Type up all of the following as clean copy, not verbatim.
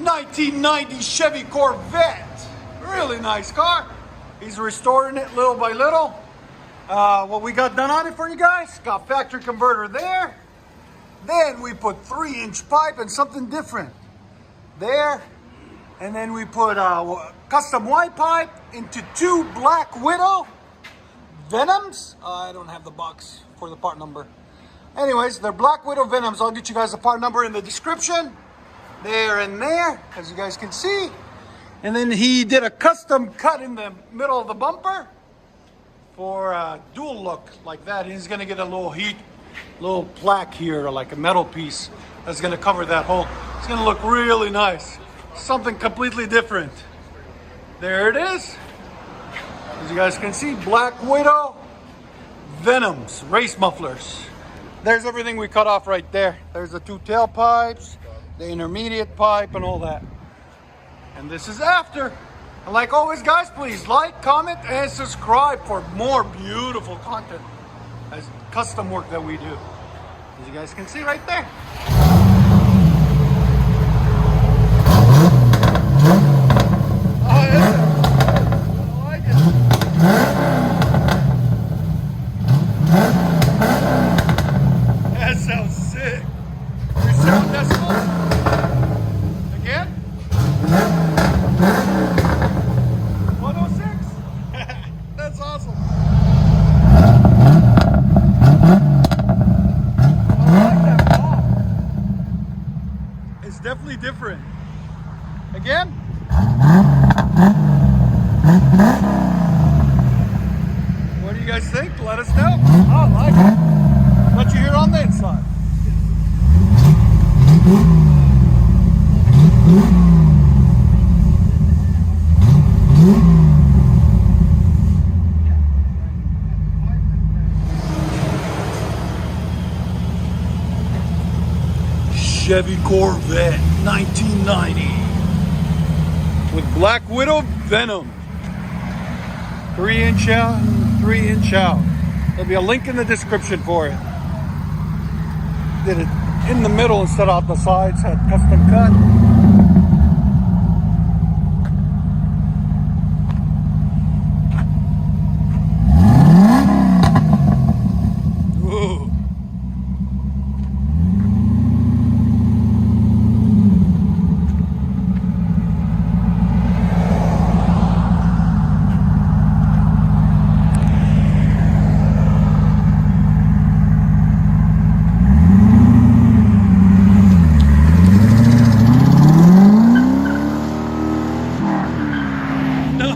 1990 Chevy Corvette. Really nice car. He's restoring it little by little. What we got done on it for you guys, got factory converter there. Then we put 3-inch pipe and something different there. And then we put custom white pipe into 2 Black Widow Venoms. I don't have the box for the part number. Anyways, they're Black Widow Venoms. I'll get you guys the part number in the description. There and there, as you guys can see. And then he did a custom cut in the middle of the bumper for a dual look like that. He's gonna get a little plaque here, like a metal piece that's gonna cover that hole. It's gonna look really nice. Something completely different. There it is. As you guys can see, Black Widow Venoms, race mufflers. There's everything we cut off right there. There's the 2 tailpipes, the intermediate pipe, and all that. And this is after. And like always, guys, please like, comment, and subscribe for more beautiful content as custom work that we do. As you guys can see right there. That sounds sick. Your sound decibels? Again? 106? That's awesome. I like that pop. It's definitely different. Again? What do you guys think? Let us know. I like it. What you hear on the inside? Chevy Corvette 1990 with Black Widow Venom. 3-inch out and 3-inch out. There'll be a link in the description for it. Did it in the middle instead of the sides, had custom cut. Ooh.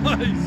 Nice.